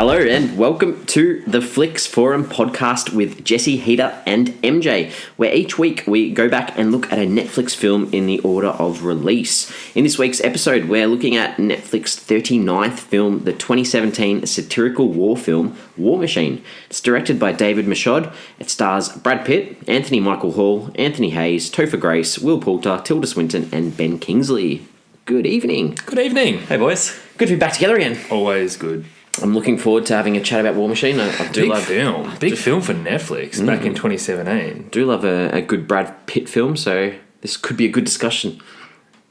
Hello and welcome to the Flicks Forum podcast with Jesse, Heater and MJ, where each week we go back and look at a Netflix film in the order of release. In this week's episode, we're looking at Netflix's 39th film, the 2017 satirical war film, War Machine. It's directed by David Michod. It stars Brad Pitt, Anthony Michael Hall, Anthony Hayes, Topher Grace, Poulter, Tilda Swinton and Ben Kingsley. Good evening. Good evening. Hey, boys. Good to be back together again. Always good. I'm looking forward to having a chat about War Machine. I do Big love film. Big film for Netflix back in 2017. do love a good Brad Pitt film, so this could be a good discussion.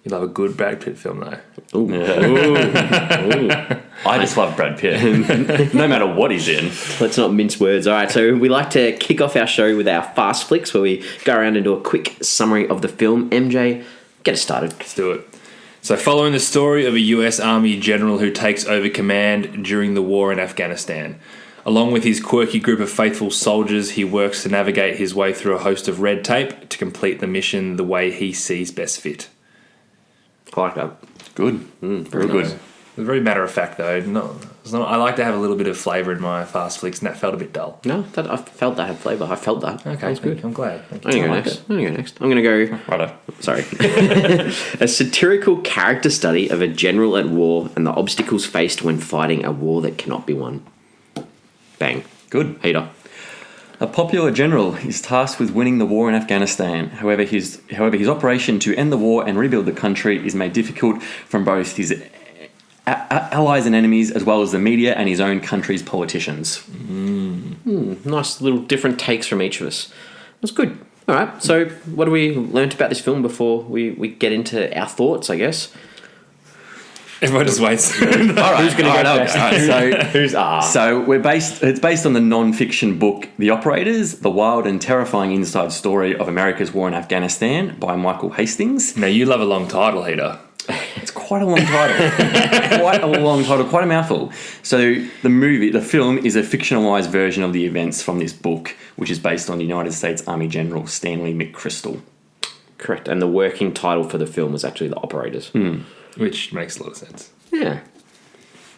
You love a good Brad Pitt film, though. Ooh. I just love Brad Pitt, no matter what he's in. Let's not mince words. All right, so we like to kick off our show with our fast flicks, where we go around and do a quick summary of the film. MJ, get us started. Let's do it. So, following the story of a US Army general who takes over command during the war in Afghanistan. Along with his quirky group of faithful soldiers, he works to navigate his way through a host of red tape to complete the mission the way he sees best fit. I like that. Good. Very good. nice. Very matter of fact, though. I like to have a little bit of flavour in my fast flicks, and that felt a bit dull. No, I felt that had flavour. I felt that. Okay, That's good. I'm glad. Thank I'm you. going to go next. I'm going to go... Righto. Sorry. A satirical character study of a general at war and the obstacles faced when fighting a war that cannot be won. Bang. Good. Heater. A popular general is tasked with winning the war in Afghanistan. However, his operation to end the war and rebuild the country is made difficult from both his allies and enemies, as well as the media and his own country's politicians. Nice little different takes from each of us. That's good. All right, so what have we learnt about this film before we get into our thoughts, I guess? Everyone just waits. All right, Who's going to go first? So it's based on the non-fiction book The Operators, the wild and terrifying inside story of America's war in Afghanistan by Michael Hastings. Now, you love a long title, Heater. It's quite a long title. Quite a mouthful. So the film is a fictionalized version of the events from this book, which is based on United States Army General Stanley McChrystal. Correct, and the working title for the film was actually The Operators. Which makes a lot of sense. Yeah.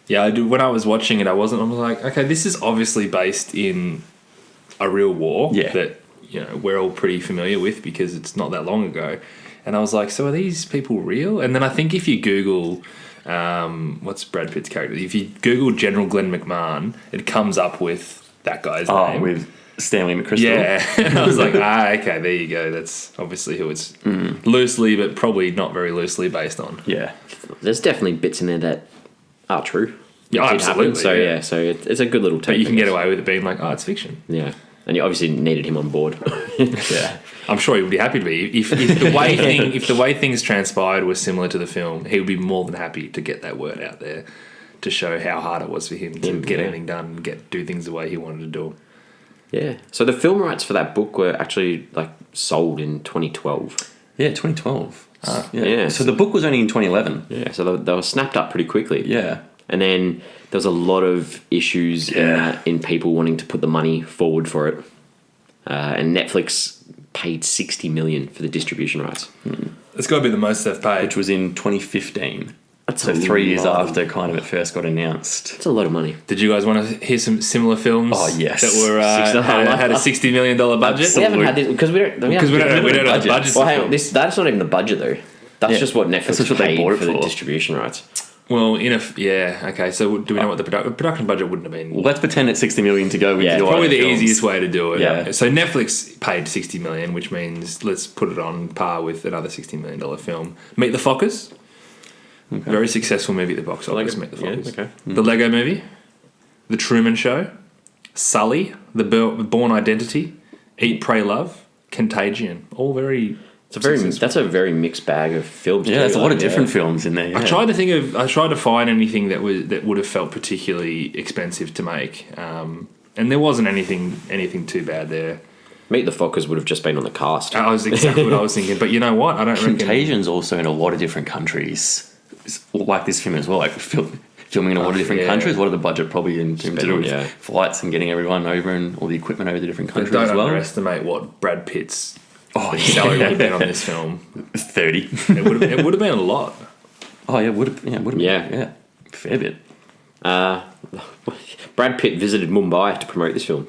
Yeah, I do. When I was watching it, I was like, okay, this is obviously based in a real war that we're all pretty familiar with because it's not that long ago. And I was like, so are these people real? And then I think if you Google, what's Brad Pitt's character? If you Google General Glenn McMahon, it comes up with that guy's name. With Stanley McChrystal. Yeah. And I was like, okay, there you go. That's obviously who it's loosely, but probably not very loosely based on. Yeah. There's definitely bits in there that are true. Yeah, absolutely. So, so it's a good little take. But you can get away with it being like, it's fiction. Yeah. And you obviously needed him on board. Yeah. I'm sure he would be happy to be. If the way things transpired were similar to the film, he would be more than happy to get that word out there to show how hard it was for him to get anything done and do things the way he wanted to do them. Yeah. So the film rights for that book were actually sold in 2012. Yeah, 2012. Yeah. So the book was only in 2011. Yeah. So they were snapped up pretty quickly. Yeah. And then there was a lot of issues in people wanting to put the money forward for it. And Netflix paid $60 million for the distribution rights. It's got to be the most they've paid. Which was in 2015. That's so 3 years after kind of it first got announced. It's a lot of money. Did you guys want to hear some similar films? Oh, yes. That were had a $60 million budget? We haven't had this because we don't have the budget. Well, hang on, that's not even the budget though. That's just what Netflix paid for the distribution rights. Well, okay. So do we know what the production budget wouldn't have been? Well, let's pretend it's $60 million to go with your probably the films. easiest way to do it. Yeah. So Netflix paid $60 million, which means let's put it on par with another $60 million film. Meet the Fockers. Okay. Very successful movie at the box office. Meet the Fockers. Yeah, okay. The Lego Movie. The Truman Show. Sully. The Born Identity. Eat, Pray, Love. Contagion. All very... That's a very mixed bag of films. Yeah, there's a lot of different films in there. Yeah. I tried to find anything that would have felt particularly expensive to make, and there wasn't anything too bad there. Meet the Fockers would have just been on the cast. That was exactly what I was thinking. But you know what? I don't reckon... Contagion's also in a lot of different countries, like this film as well. Like filming in a lot of different countries. What are the budget probably in terms of flights and getting everyone over and all the equipment over the different countries as well? Don't underestimate what Brad Pitt's salary would have been on this film. 30. It would have been a lot. Oh yeah, would have been. Yeah. Fair bit. Brad Pitt visited Mumbai to promote this film.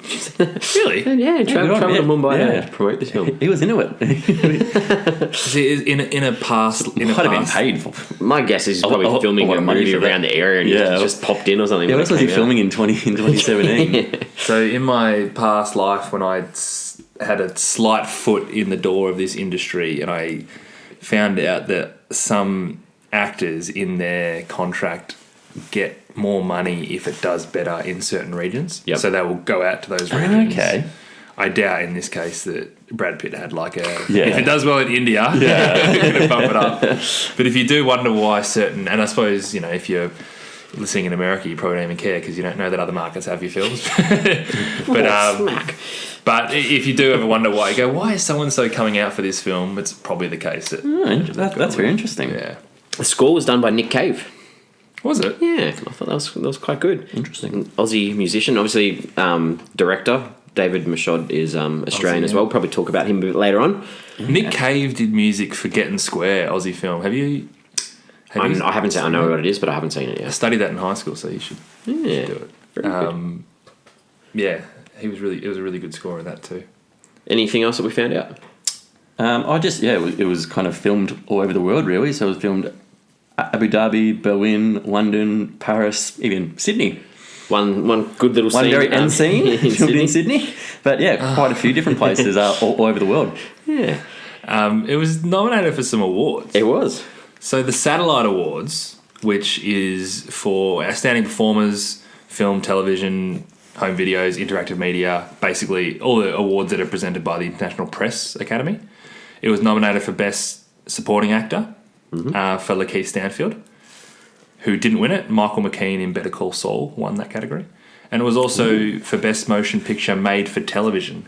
Really? Yeah, traveled to Mumbai to promote this film. He was into it. See, in a past, Might have been paid for. My guess is he's probably filming a movie around the area and he just popped in or something. Yeah, what was he filming in 2017? So in my past life, when I had a slight foot in the door of this industry, and I found out that some actors in their contract get more money if it does better in certain regions. Yep. So they will go out to those regions. Okay. I doubt in this case that Brad Pitt had like if it does well in India, we're going to bump it up. But if you do wonder why certain, and I suppose, you know, if you're listening in America, you probably don't even care because you don't know that other markets have your films. But if you do ever wonder why, you go, why is so-and-so coming out for this film? It's probably the case That's very interesting. Yeah. The score was done by Nick Cave. Was it? Yeah, I thought that was quite good. Interesting. An Aussie musician, obviously director. David Michod is Australian as well. We'll probably talk about him a bit later on. Nick Cave did music for Getting Square, Aussie film. Have you? I haven't seen. I know what it is, but I haven't seen it yet. I studied that in high school, so you should do it. Very good. Yeah, it was a really good score in that too. Anything else that we found out? It was kind of filmed all over the world, really. So it was filmed Abu Dhabi, Berlin, London, Paris, even Sydney. One good little scene. One very end scene in Sydney. But yeah, quite a few different places all over the world. Yeah. It was nominated for some awards. It was. So the Satellite Awards, which is for outstanding performers, film, television, home videos, interactive media, basically all the awards that are presented by the International Press Academy. It was nominated for Best Supporting Actor for Lakeith Stanfield, who didn't win it. Michael McKean in Better Call Saul won that category. And it was also for Best Motion Picture Made for Television,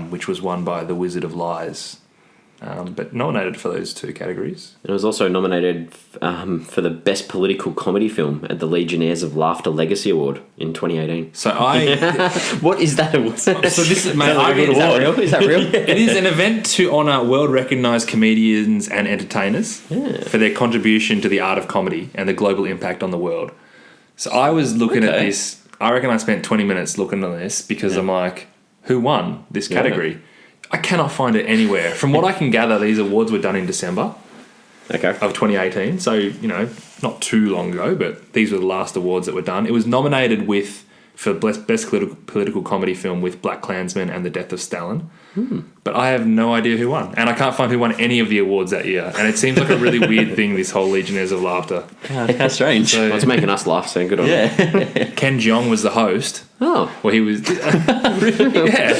which was won by The Wizard of Lies. But nominated for those two categories. It was also nominated for the Best Political Comedy Film at the Legionnaires of Laughter Legacy Award in 2018. So What is that award? So this is, mate, Is that real? Is that real? It is an event to honour world-recognised comedians and entertainers for their contribution to the art of comedy and the global impact on the world. So I was looking at this. I reckon I spent 20 minutes looking at this because I'm like, who won this category? Yeah. I cannot find it anywhere. From what I can gather, these awards were done in December of 2018. So, you know, not too long ago, but these were the last awards that were done. It was nominated for Best Political Comedy Film with Black Klansman and The Death of Stalin. But I have no idea who won. And I can't find who won any of the awards that year. And it seems like a really weird thing, this whole Legionnaires of Laughter. How strange. Well, it's making us laugh, so good on it. Ken Jeong was the host. Oh. Well, he was... yeah.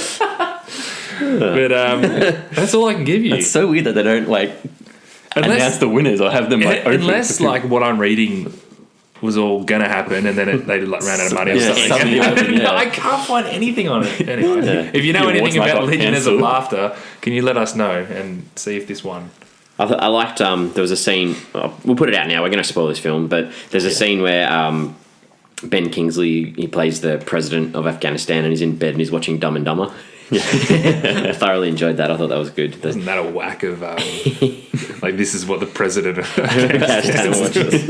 But that's all I can give you. It's so weird that they don't announce the winners or have them open. Unless what I'm reading was all gonna happen and then they ran out of money or something. I can't find anything on it. Anyway, if you know anything about Legionnaires of Laughter, can you let us know and see if this won? I liked. There was a scene. We'll put it out now. We're going to spoil this film, but there's a scene where Ben Kingsley, he plays the president of Afghanistan, and he's in bed and he's watching Dumb and Dumber. I thoroughly enjoyed that. I thought that was good. Isn't that a whack of this is what the president of Afghanistan watches?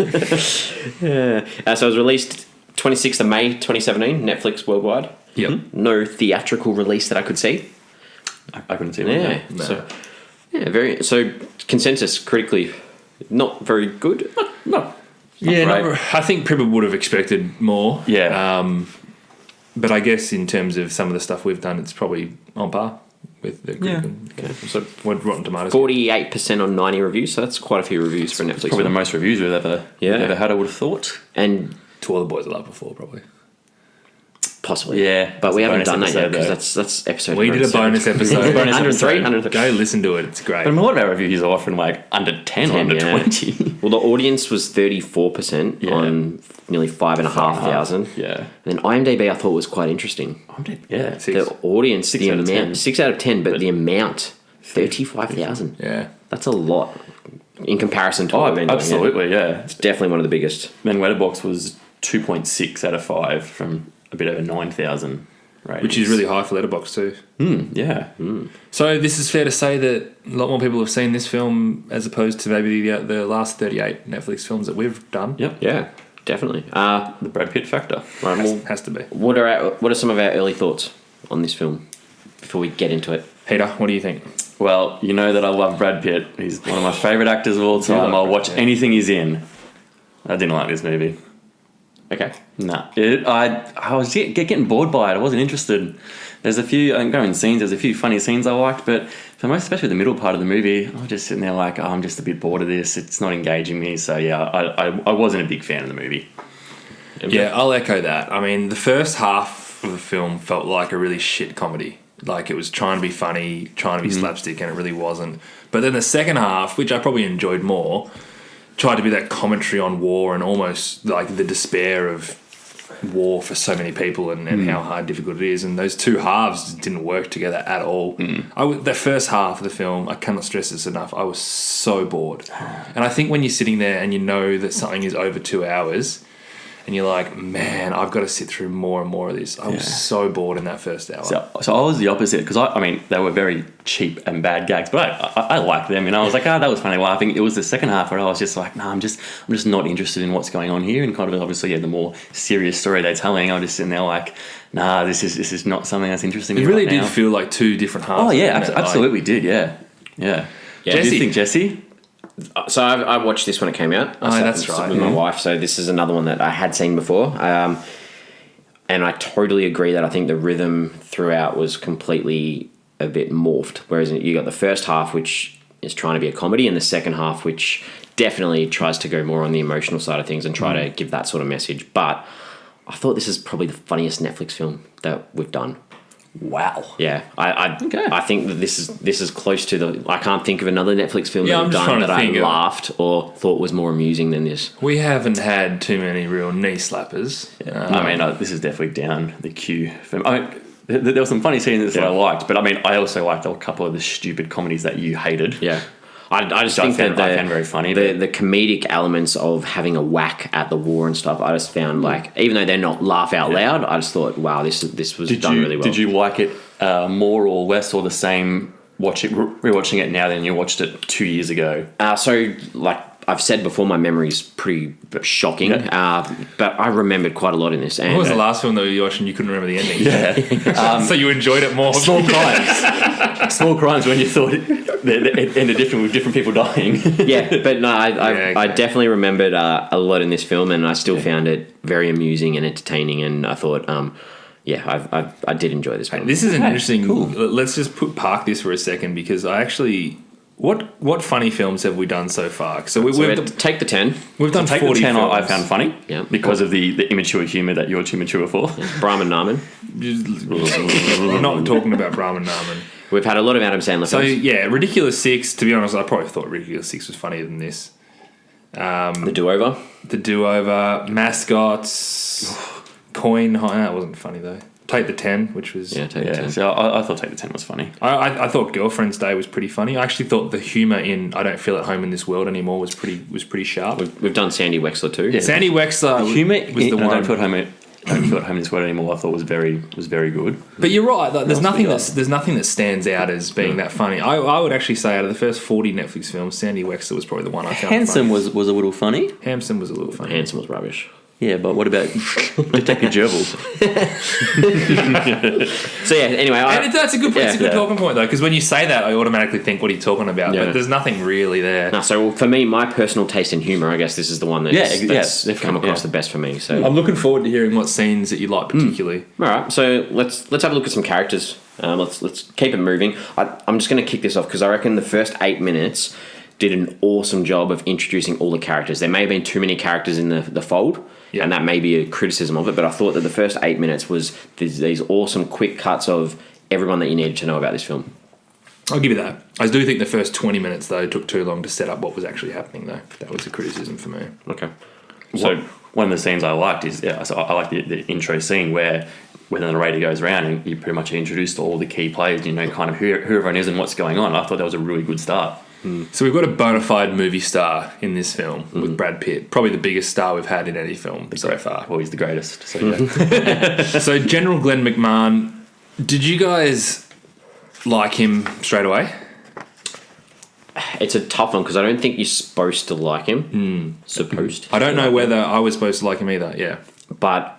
So it was released 26th of May 2017, Netflix worldwide. Yep. No theatrical release that I could see. I couldn't see one. No. So consensus critically, not very good. No. I think people would have expected more. Yeah. But I guess in terms of some of the stuff we've done, it's probably on par with the critical. Okay. So what Rotten Tomatoes? 48% on 90 reviews, so that's quite a few reviews for Netflix. Probably the most reviews we've ever had, I would have thought. And To All the Boys I Loved Before, probably. Possibly. Yeah. But we haven't done that yet, because that's episode We did a bonus episode. 103. Go listen to it, it's great. But a lot of our reviews are often under 10 or under 20. Well, the audience was 34% on nearly 5,500. Yeah. And then IMDb I thought was quite interesting. Yeah. The audience, Six the out of amount, 10. 6 out of 10, but the amount, 35,000. Yeah. That's a lot in comparison to what we've been doing. Absolutely, yeah. It's definitely one of the biggest. Then Letterboxd was 2.6 out of 5 from a bit over 9,000 ratings. Which is really high for Letterboxd too. Yeah. So this is fair to say that a lot more people have seen this film as opposed to maybe the last 38 Netflix films that we've done. Yep. Yeah. definitely. The Brad Pitt factor. Right, well, Has to be. what are some of our early thoughts on this film before we get into it? Peter, what do you think? Well, you know that I love Brad Pitt. He's one of my favourite actors of all time. I'll watch anything he's in. I didn't like this movie. Okay. Nah. I was getting bored by it. I wasn't interested. There's a few ongoing scenes. There's a few funny scenes I liked, but for most, especially the middle part of the movie, I was just sitting there like, I'm just a bit bored of this. It's not engaging me. So yeah, I wasn't a big fan of the movie. Yeah, I'll echo that. I mean, the first half of the film felt like a really shit comedy. Like it was trying to be funny, trying to be slapstick, and it really wasn't. But then the second half, which I probably enjoyed more, tried to be that commentary on war and almost like the despair of war for so many people and how hard difficult it is. And those two halves didn't work together at all. The first half of the film, I cannot stress this enough, I was so bored. And I think when you're sitting there and you know that something is over 2 hours and you're like, man, I've got to sit through more and more of this. I was so bored in that first hour. So I was the opposite because I mean they were very cheap and bad gags, but I liked them and I was like, that was funny laughing. It was the second half where I was just like, I'm just not interested in what's going on here, and kind of obviously the more serious story they're telling, I'm just sitting there like, this is not something that's interesting. It really did feel like two different halves. Oh yeah, absolutely did. Yeah. What do you think, Jesse? So I watched this when it came out. That's right. With my wife. So this is another one that I had seen before. And I totally agree that I think the rhythm throughout was completely a bit morphed. Whereas you got the first half, which is trying to be a comedy, and the second half, which definitely tries to go more on the emotional side of things and try to give that sort of message. But I thought this is probably the funniest Netflix film that we've done. Wow. Yeah, I think that this is close to the. I can't think of another Netflix film that we've done that I laughed or thought was more amusing than this. We haven't had too many real knee slappers. Yeah. This is definitely down the queue. There were some funny scenes that I liked, but I also liked a couple of the stupid comedies that you hated. Yeah. I just think that I found very funny. The comedic elements of having a whack at the war and stuff, I just found like, even though they're not laugh out loud, I just thought, wow, this was done really well. Did you like it more or less or the same rewatching it now than you watched it 2 years ago? So like I've said before, my memory's pretty shocking, but I remembered quite a lot in this. And, what was the last film that you watched and you couldn't remember the ending? Yeah. So you enjoyed it more. Small Crimes. Small Crimes, when you thought it ended different with different people dying. Yeah, but no, I definitely remembered a lot in this film, and I still found it very amusing and entertaining, and I thought... I did enjoy this film. This is an interesting... Cool. Let's just park this for a second, because I actually... What funny films have we done so far? So we've Take the 10. We've done 40 the 10 films. I found funny because of the immature humour that you're too mature for. Brahman Narman. We're not talking about Brahman Narman. We've had a lot of Adam Sandler films. So yeah, Ridiculous 6, to be honest, I probably thought Ridiculous 6 was funnier than this. The Do-Over. Mascots. Coin. That wasn't funny though. Take the 10, which was... Take the 10. So I thought Take the 10 was funny. I thought Girlfriend's Day was pretty funny. I actually thought the humour in I Don't Feel at Home in This World Anymore was pretty sharp. We've done Sandy Wexler too. Yeah. Sandy Wexler the humour was the one... I Don't Feel at Home in This World Anymore I thought was very good. But you're right. There's nothing that stands out as being that funny. I would actually say out of the first 40 Netflix films, Sandy Wexler was probably the one I found Handsome was a little funny. Handsome was a little funny. Handsome was rubbish. Yeah, but what about Detective Gerbils? So yeah, anyway, that's a good point. It's a good talking point though, because when you say that, I automatically think, "What are you talking about?" Yeah. But there's nothing really there. No, so for me, my personal taste in humour, I guess this is the one that's come across the best for me. So I'm looking forward to hearing what scenes that you like particularly. All right, so let's have a look at some characters. Let's keep it moving. I'm just going to kick this off because I reckon the first 8 minutes did an awesome job of introducing all the characters. There may have been too many characters in the fold. Yeah. And that may be a criticism of it, but I thought that the first 8 minutes was these awesome quick cuts of everyone that you needed to know about this film. I'll give you that. I do think the first 20 minutes, though, took too long to set up what was actually happening, though. That was a criticism for me. Okay. So one of the scenes I liked is, so I like the intro scene where when the narrator goes around and you pretty much introduced all the key players, kind of who everyone is and what's going on. I thought that was a really good start. So we've got a bona fide movie star in this film with Brad Pitt, probably the biggest star we've had in any film so far. Well, he's the greatest. So, yeah. So General Glenn McMahon, did you guys like him straight away? it's a tough one because I don't think you're supposed to like him. Supposed. I don't know whether I was supposed to like him either. Yeah, but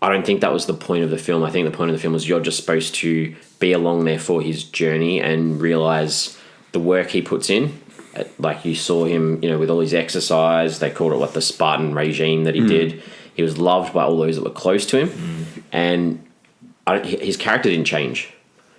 I don't think that was the point of the film. I think the point of the film was you're just supposed to be along there for his journey and realize the work he puts in. Like you saw him, with all his exercise. They called it the Spartan regime that he did. He was loved by all those that were close to him, and his character didn't change.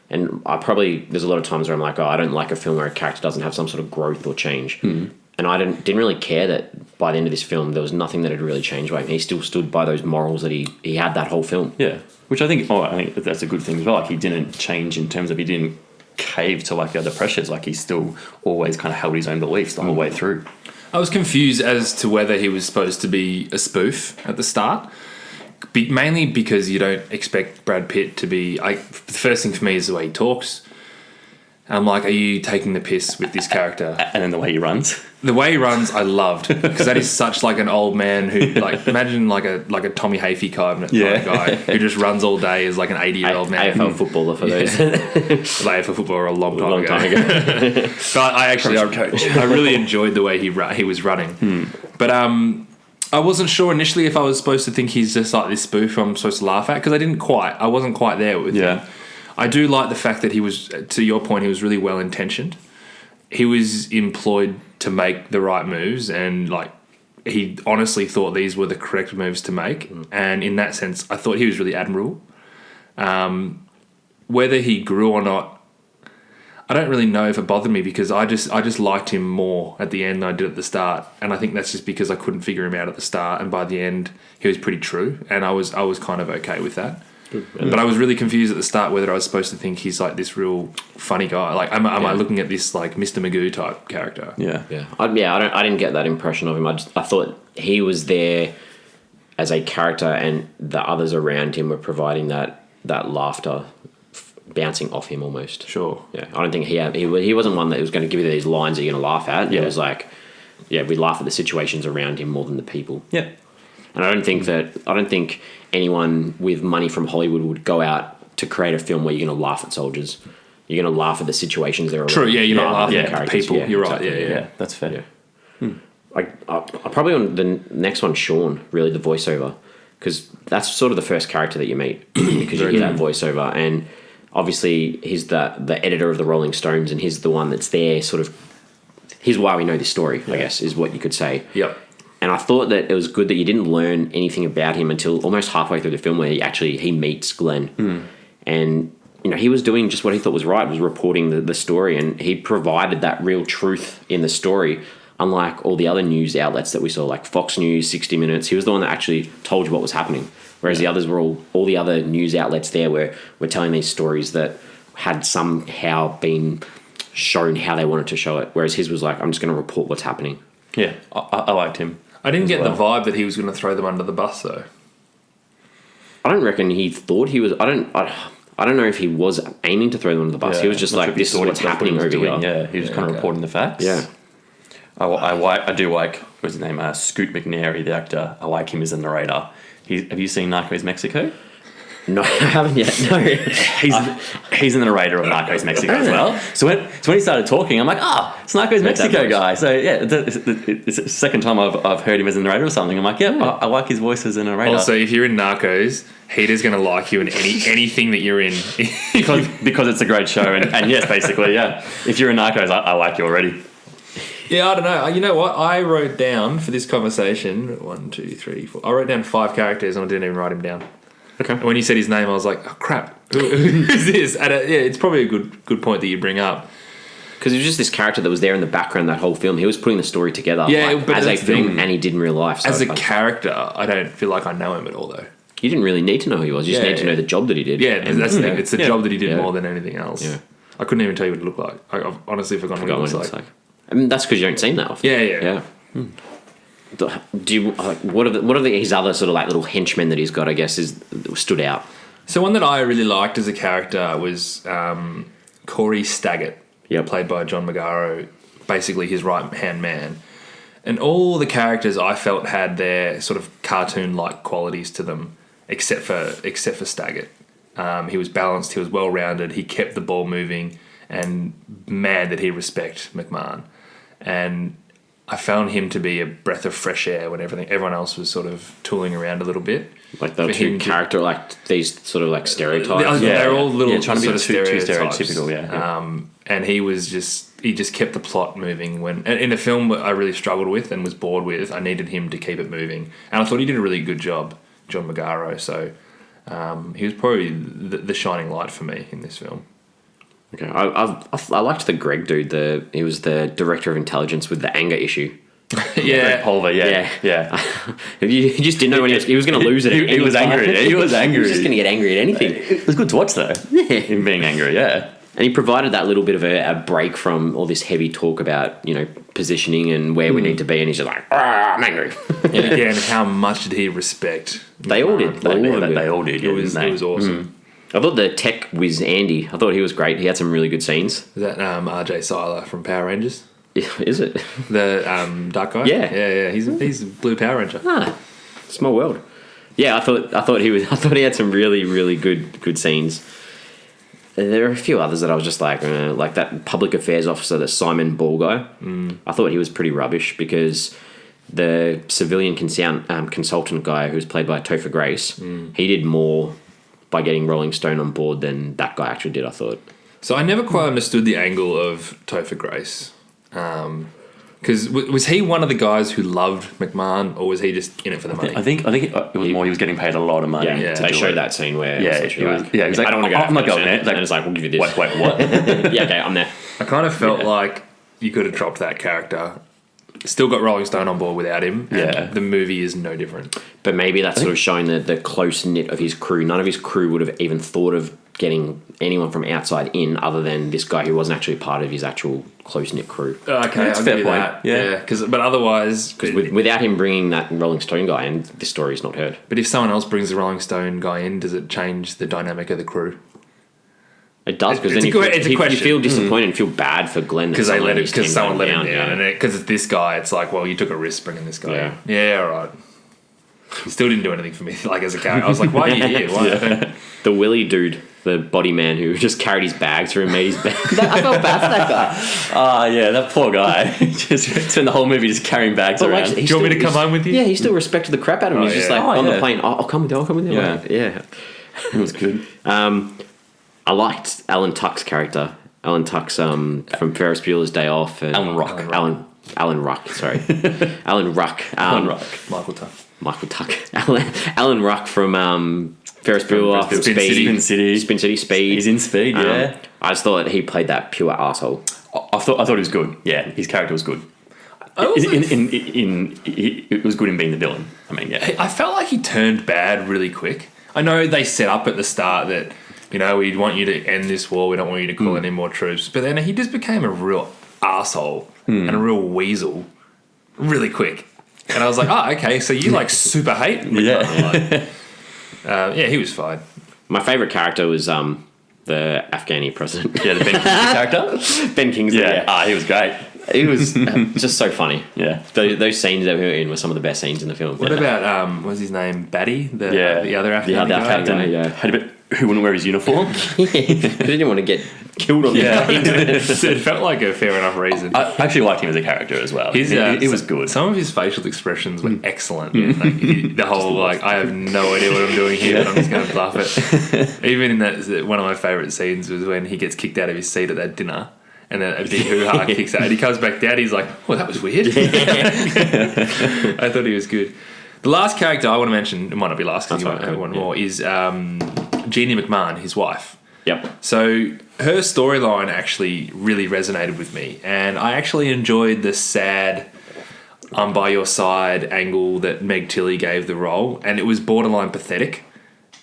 And there's a lot of times where I'm like, I don't like a film where a character doesn't have some sort of growth or change. And I didn't really care that by the end of this film, there was nothing that had really changed by him. He still stood by those morals that he had that whole film. Yeah, which I think that's a good thing as well. Like he didn't change in terms of he didn't cave to the other pressures. Like he still always kind of held his own beliefs the whole way through. I was confused as to whether he was supposed to be a spoof at the start. Mainly because you don't expect Brad Pitt to be... the first thing for me is the way he talks. And I'm like, are you taking the piss with this character? And then the way he runs. The way he runs, I loved. Because that is such an old man who... imagine like a Tommy Hayfie kind of guy who just runs all day as an 80-year-old man. AFL footballer for those. AFL footballer a long time ago. But I really enjoyed the way he was running. But... I wasn't sure initially if I was supposed to think he's just like this spoof I'm supposed to laugh at because I wasn't quite there with him. I do like the fact that he was, to your point, he was really well intentioned. He was employed to make the right moves and he honestly thought these were the correct moves to make. And in that sense, I thought he was really admirable. Whether he grew or not, I don't really know if it bothered me because I just liked him more at the end than I did at the start, and I think that's just because I couldn't figure him out at the start, and by the end he was pretty true, and I was kind of okay with that. But I was really confused at the start whether I was supposed to think he's this real funny guy. Am I looking at this Mr. Magoo type character? I didn't get that impression of him. I thought he was there as a character, and the others around him were providing that laughter. Bouncing off him almost. Sure. Yeah. I don't think he wasn't one that was going to give you these lines that you're going to laugh at. Yeah. It was we laugh at the situations around him more than the people. Yeah. And I don't think anyone with money from Hollywood would go out to create a film where you're going to laugh at soldiers. You're going to laugh at the situations they're around. True. Yeah. You're not laughing at people. Yeah, you're right. Exactly. Yeah. That's fair. Yeah. I probably on the next one, Sean, really the voiceover, because that's sort of the first character that you meet because you hear that voiceover. And obviously, he's the editor of the Rolling Stones, and he's the one that's there he's why we know this story, I guess, is what you could say. Yep. And I thought that it was good that you didn't learn anything about him until almost halfway through the film where he meets Glenn. And, he was doing just what he thought was right, was reporting the story, and he provided that real truth in the story, unlike all the other news outlets that we saw, like Fox News, 60 Minutes. He was the one that actually told you what was happening. Whereas the others were all the other news outlets there were telling these stories that had somehow been shown how they wanted to show it. Whereas his was I'm just going to report what's happening. Yeah, I liked him. I didn't get the vibe that he was going to throw them under the bus, though. I don't reckon he thought he was... I don't know if he was aiming to throw them under the bus. He was just this is what's happening over here. Yeah, he was kind of reporting the facts. Yeah. I do like, what's his name? Scoot McNairy, the actor. I like him as a narrator. Have you seen Narcos Mexico? No, I haven't yet. No, he's the narrator of Narcos Mexico as well. So when he started talking, I'm like, it's Narcos Mexico guy. So yeah, it's the second time I've heard him as a narrator or something. I'm like, I like his voice as a narrator. Also, if you're in Narcos, Heater's going to like you in anything that you're in because it's a great show. And yes, basically, yeah. If you're in Narcos, I like you already. Yeah, I don't know. You know what? I wrote down for this conversation 1, 2, 3, 4. I wrote down 5 characters and I didn't even write him down. Okay. And when you said his name, I was like, oh, crap. Who is this? And it's probably a good point that you bring up. Because it was just this character that was there in the background that whole film. He was putting the story together but as a film and he did in real life. So as a character, I don't feel like I know him at all, though. You didn't really need to know who he was. You just need to know the job that he did. Yeah, and that's the thing. It's the job that he did more than anything else. Yeah. I couldn't even tell you what it looked like. I've honestly forgotten what it looks like. I mean, that's because you don't see him that often. Yeah. Do you what are his other sort of little henchmen that he's got? I guess stood out. So one that I really liked as a character was Corey Staggett, played by John Magaro, basically his right hand man. And all the characters I felt had their sort of cartoon-like qualities to them, except for Staggett. He was balanced. He was well-rounded. He kept the ball moving. and man, did he respect McMahon. And I found him to be a breath of fresh air when everyone else was sort of tooling around a little bit. Like the two character, like these sort of like stereotypes. They're all little trying to be sort of too stereotypes. stereotypical, yeah. And he just kept the plot moving. When in a film I really struggled with and was bored with, I needed him to keep it moving. And I thought he did a really good job, John Magaro. So he was probably the shining light for me in this film. Okay, I liked the Greg dude. He was the director of intelligence with the anger issue. Greg Poulter, yeah. You just didn't know when he was going to lose it. He was angry. He was angry. He was just going to get angry at anything. It was good to watch, though. Yeah. Him being angry, yeah. And he provided that little bit of a break from all this heavy talk about, positioning and where we need to be. And he's just like, I'm angry. And again, how much did he respect? They all did. They all did. It was awesome. I thought the tech whiz Andy, I thought he was great. He had some really good scenes. Is that RJ Seiler from Power Rangers? Is it? The dark guy? Yeah. He's a blue Power Ranger. Small world. Yeah, I thought he had some really, really good scenes. There are a few others that I was just like that public affairs officer, the Simon Ball guy. I thought he was pretty rubbish because the civilian consultant guy who was played by Topher Grace, he did more by getting Rolling Stone on board than that guy actually did, I thought. So I never quite understood the angle of Topher Grace. Because was he one of the guys who loved McMahon, or was he just in it for the money? I think it was more he was getting paid a lot of money. Yeah, they showed that scene where he was like, I don't want to go. I'm not going there. And it's like, we'll give you this. Wait, what? Yeah, okay, I'm there. I kind of felt like you could have dropped that character. Still got Rolling Stone on board without him. And the movie is no different. But maybe that's sort of showing the close knit of his crew. None of his crew would have even thought of getting anyone from outside in other than this guy who wasn't actually part of his actual close knit crew. Okay, that's I'll fair give you point. that. But otherwise, without him bringing that Rolling Stone guy in, this story's not heard. But if someone else brings the Rolling Stone guy in, does it change the dynamic of the crew? It does, because then you feel disappointed and feel bad for Glenn because someone let him down, and because it's this guy. It's like, well, you took a risk bringing this guy in. Yeah, all right. He still didn't do anything for me, like as a character. I was like, why are you here? Why? The Willy dude, the body man who just carried his bags through and made his bag. I felt bad for that guy. That poor guy. Just spent the whole movie just carrying bags around. Do you want me to come home with you? Yeah, he still respected the crap out of him. He's just like, on the plane, I'll come with you. Yeah. It was good. I liked Alan Tuck's character. Alan Tuck's from Ferris Bueller's Day Off. And Alan Ruck. Alan Ruck, sorry. Alan Ruck. Michael Tuck. Alan Ruck from Ferris Bueller. Spin City, Speed. He's in Speed, yeah. I just thought he played that pure arsehole. I thought he was good. Yeah, his character was good. It was good in being the villain. I mean, yeah. I felt like he turned bad really quick. I know they set up at the start that, we want you to end this war. We don't want you to call any more troops. But then he just became a real arsehole and a real weasel really quick. And I was like, okay, so you super hate him. He was fine. My favourite character was the Afghani president. Yeah, the Ben Kingsley character? Ben Kingsley, he was great. He was just so funny. Yeah. Those scenes that we were in were some of the best scenes in the film. What about, what's his name, Batty? The other Afghani guy? Yeah. Who wouldn't wear his uniform? Because he didn't want to get killed on the plane. So it felt like a fair enough reason. I actually liked him as a character as well. He was good. Some of his facial expressions were excellent. The whole, I have no idea what I'm doing here, but I'm just going to bluff it. Even in that, one of my favourite scenes was when he gets kicked out of his seat at that dinner. And then a big hoo-ha kicks out. And he comes back down. He's like, oh, that was weird. I thought he was good. The last character I want to mention, it might not be last because you might have one more, is Jeannie McMahon, his wife. Yep. So her storyline actually really resonated with me. And I actually enjoyed the sad, I'm by your side angle that Meg Tilly gave the role. And it was borderline pathetic.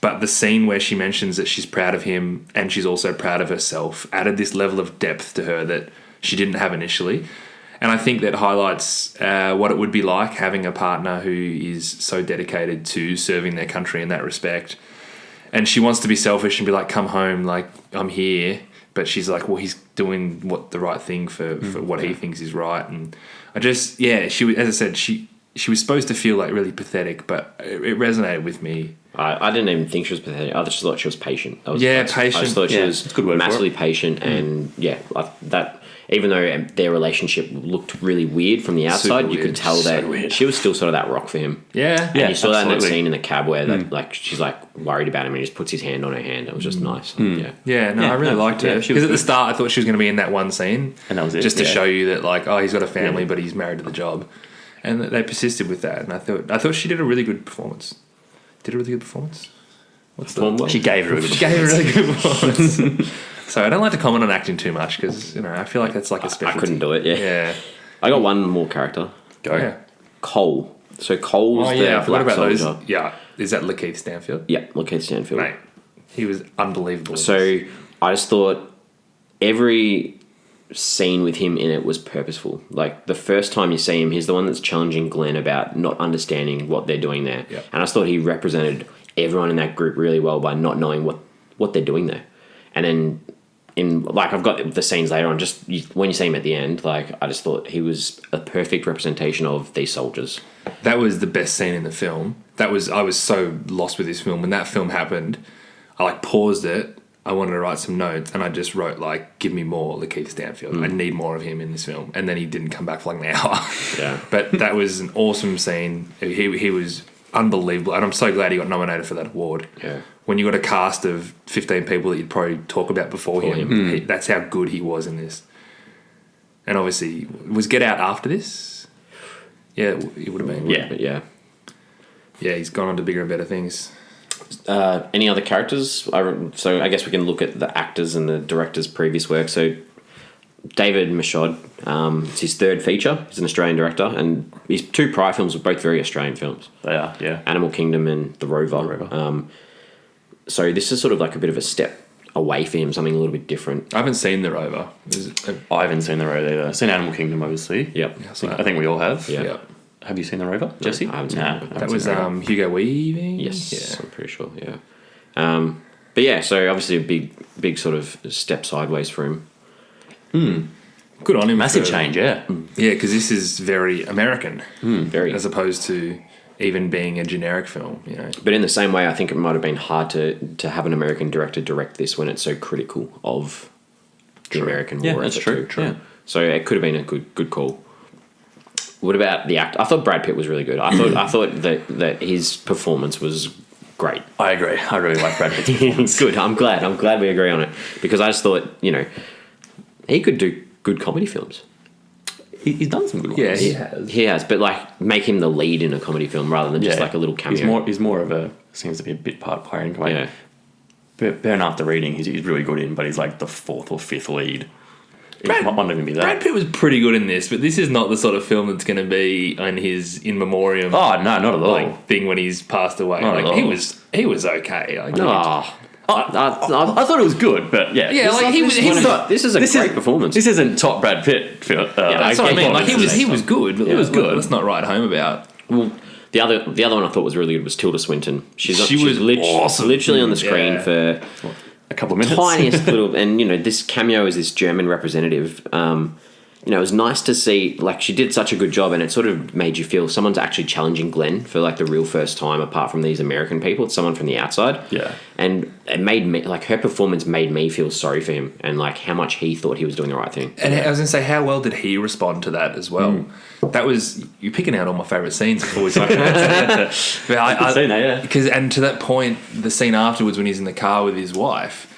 But the scene where she mentions that she's proud of him and she's also proud of herself added this level of depth to her that she didn't have initially. And I think that highlights what it would be like having a partner who is so dedicated to serving their country in that respect. And she wants to be selfish and be like, come home, I'm here. But she's like, well, he's doing the right thing for what he thinks is right. And I just, she was, as I said, she was supposed to feel really pathetic, but it resonated with me I didn't even think she was pathetic. I just thought she was patient. Patient. I just thought she was it's a good word for massively it. patient, and that even though their relationship looked really weird from the outside, you could tell that she was still sort of that rock for him. Yeah. And you saw that in that absolutely. scene in the cab where that like she's like worried about him and he just puts his hand on her hand. It was just nice. Yeah. Yeah, no, I really liked her. she was Because at the good. start, I thought she was going to be in that one scene. And that was it, Just to yeah. show you that, like, he's got a family, but he's married to the job. And they persisted with that. And I thought she did a really good performance. Did a really good performance? What's the... She gave her a good She gave a really good performance. So I don't like to comment on acting too much because, I feel like that's like a specialty. I couldn't do it, Yeah. I got one more character. Go. Yeah. Cole. So Cole's I the forgot black about soldier. those. Yeah. Is that Lakeith Stanfield? Yeah, Lakeith Stanfield. Mate, he was unbelievable. So I just thought every scene with him in it was purposeful. Like the first time you see him, he's the one that's challenging Glenn about not understanding what they're doing there. Yep. And I just thought he represented everyone in that group really well by not knowing what they're doing there. And then I've got the scenes later on, when you see him at the end, like I just thought he was a perfect representation of these soldiers. That was the best scene in the film. I was so lost with this film. When that film happened, I like paused it. I wanted to write some notes, and I just wrote like, "Give me more Lakeith Stanfield. I need more of him in this film." And then he didn't come back for like an hour. Yeah. But that was an awesome scene. He was unbelievable, and I'm so glad he got nominated for that award. Yeah. When you got a cast of 15 people that you'd probably talk about before him, that's how good he was in this. And obviously, was Get Out after this? Yeah, it would have been. Yeah. But yeah. Yeah, he's gone on to bigger and better things. Any other characters? So I guess we can look at the actors and the director's previous work. So David Michod, it's his third feature. He's an Australian director, and his two prior films were both very Australian films. They are, yeah. Animal Kingdom and The Rover. So this is sort of like a bit of a step away for him, something a little bit different. I haven't seen The Rover. I haven't seen The Rover either. I've seen Animal Kingdom, obviously. Yep. I think we all have. Yeah. Yeah. Have you seen The Rover, Jesse? I haven't seen Nah, The Rover. That was Hugo Weaving? Yes, Yeah. I'm pretty sure, yeah. But yeah, so obviously a big sort of step sideways for him. Good on him. Massive change, yeah. Yeah, because this is very American, Very. as opposed to even being a generic film, But in the same way, I think it might have been hard to have an American director direct this when it's so critical of the American war. Yeah, that's effort true. too. Yeah. So it could have been a good call. What about the act? I thought Brad Pitt was really good. I thought that his performance was great. I agree. I really like Brad Pitt's performance. Good. I'm glad we agree on it because I just thought he could do good comedy films. He's done some good ones. Yeah, he has. He has, but like make him the lead in a comedy film rather than just like a little cameo. He's more of a seems to be a bit part player in comedy. Yeah. Burn After Reading, he's really good in, but he's like the fourth or fifth lead. Brad- It might not even be that. Brad Pitt was pretty good in this, but this is not the sort of film that's going to be on his in memoriam Oh no, not at all. thing when he's passed away. Not at all. He was okay. Like, I thought it was good, but yeah. Yeah, like he was. This is a great performance. This isn't top Brad Pitt. That's what I mean. Like he was good. But It was good. Let's not write home about. Well, the other one I thought was really good was Tilda Swinton. She was awesome. literally on the screen for a couple of minutes. tiniest little, and this cameo is this German representative. It was nice to see, like, she did such a good job, and it sort of made you feel someone's actually challenging Glenn for, like, the real first time, apart from these American people. It's someone from the outside. Yeah. And it made me, like, her performance made me feel sorry for him, and, like, how much he thought he was doing the right thing. And I was going to say, how well did he respond to that as well? That was, you're picking out all my favourite scenes before we start. But I seen that, yeah. Because, and to that point, the scene afterwards when he's in the car with his wife,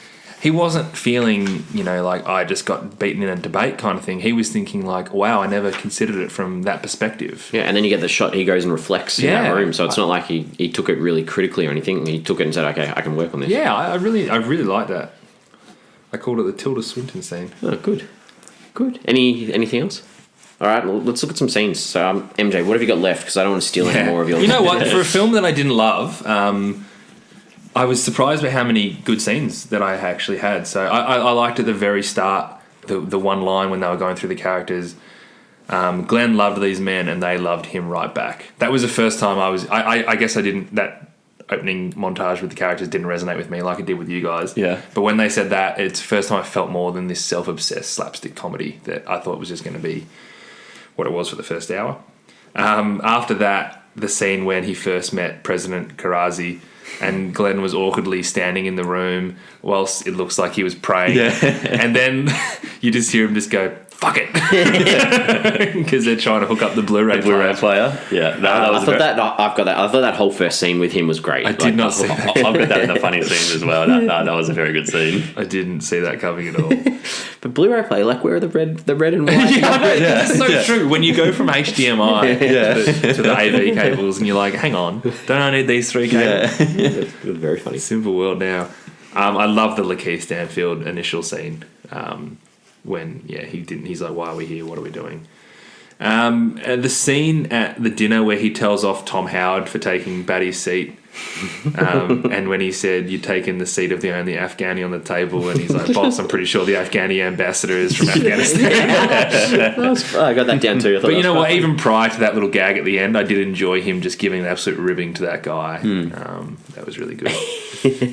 he wasn't feeling, like I just got beaten in a debate kind of thing. He was thinking like, wow, I never considered it from that perspective. Yeah, and then you get the shot, he goes and reflects in that room, so it's not like he took it really critically or anything. He took it and said, okay, I can work on this. Yeah, I really like that. I called it the Tilda Swinton scene. Oh, good. Anything else? All right, well, let's look at some scenes. So, MJ, what have you got left? Because I don't want to steal any more of yours. You know what? For a film that I didn't love, I was surprised by how many good scenes that I actually had. So I liked at the very start, the one line when they were going through the characters. Glenn loved these men and they loved him right back. That was the first time I guess I didn't, that opening montage with the characters didn't resonate with me like it did with you guys. Yeah. But when they said that, it's the first time I felt more than this self-obsessed slapstick comedy that I thought was just going to be what it was for the first hour. After that, the scene when he first met President Karazi, and Glenn was awkwardly standing in the room whilst it looks like he was praying. Yeah. And then you just hear him just go, fuck it. Because they're trying to hook up the Blu-ray player. Yeah. I thought that whole first scene with him was great. I did not see I've got that in the funny scenes as well. That was a very good scene. I didn't see that coming at all. But Blu-ray player, like, where are the red and white? It's so true. When you go from HDMI to the AV cables and you're like, hang on, don't I need these 3 cables? Yeah. It was very funny. Simple world now. I love the Lakeith Stanfield initial scene when he's like, why are we here? What are we doing? And the scene at the dinner where he tells off Tom Howard for taking Batty's seat. And when he said, you're taking the seat of the only Afghani on the table, and he's like, boss, I'm pretty sure the Afghani ambassador is from Afghanistan. I got that down too. But you know what, even prior to that little gag at the end, I did enjoy him just giving an absolute ribbing to that guy. That was really good.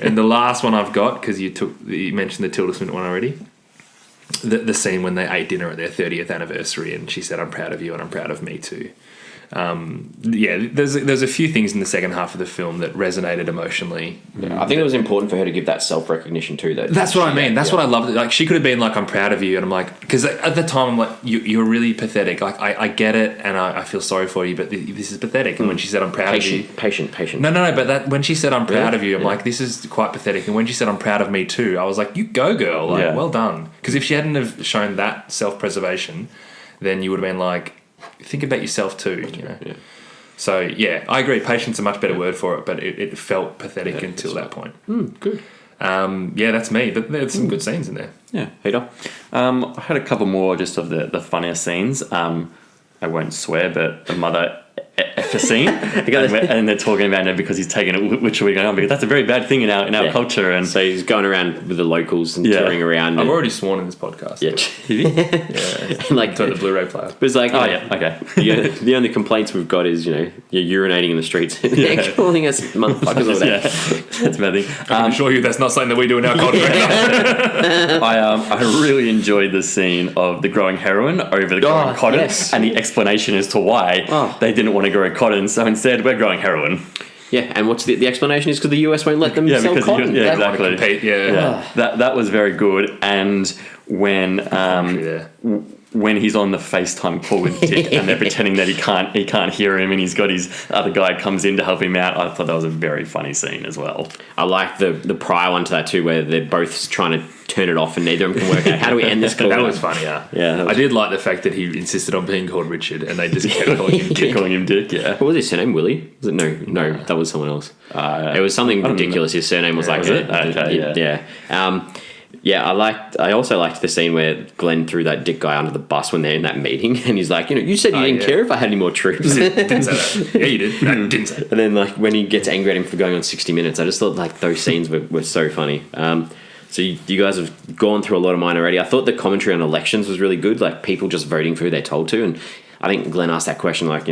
And the last one I've got, because you mentioned the Tilda Swinton one already, the scene when they ate dinner at their 30th anniversary and she said, I'm proud of you and I'm proud of me too. There's a few things in the second half of the film that resonated emotionally. Yeah, I think it was important for her to give that self-recognition too. That's what I mean. That's what I loved. Like, she could have been like, I'm proud of you. And I'm like, because at the time I'm like, you're really pathetic. Like, I get it and I feel sorry for you, but this is pathetic. And when she said, I'm proud of you. Patient. No. But when she said, I'm proud of you, I'm like, this is quite pathetic. And when she said, I'm proud of me too, I was like, you go, girl. Like, well done. Because if she hadn't have shown that self-preservation, then you would have been like, think about yourself too, you know. Yeah. So I agree. Patience is a much better word for it, but it felt pathetic until that point. Good. That's me. But there's some good scenes in there. Yeah, Peter. I had a couple more just of the funnier scenes. I won't swear, but the mother effer scene, and they're talking about it because he's taking it. Which are we going on? Because that's a very bad thing in our culture. And so he's going around with the locals and touring around. I've already sworn in this podcast. Yeah, like to the Blu-ray player. But it's like, okay. The only complaints we've got is you're urinating in the streets. They're calling us motherfuckers all day. That's bad thing. I can assure you that's not something that we do in our culture. I really enjoyed the scene of the growing heroin over the growing cotton, and the explanation as to why they didn't want to grow cotton, so instead we're growing heroin. Yeah, and what's the explanation is because the US won't let them sell cotton. Exactly. That was very good. And when he's on the FaceTime call with Dick and they're pretending that he can't hear him, and he's got his other guy comes in to help him out, I thought that was a very funny scene as well. I like the prior one to that too, where they're both trying to turn it off and neither of them can work out how do we end this call. That was funny. I did like the fact that he insisted on being called Richard and they just kept calling him Dick. What was his surname? Willie? Was it? No, that was someone else. It was something ridiculous. His surname was like it. I also liked the scene where Glenn threw that Dick guy under the bus when they're in that meeting, and he's like, you said you didn't care if I had any more troops. Didn't say that. Yeah, you did. No, didn't say that. And then like when he gets angry at him for going on 60 Minutes, I just thought like those scenes were so funny. So you guys have gone through a lot of mine already. I thought the commentary on elections was really good, like people just voting for who they're told to. And I think Glenn asked that question, like,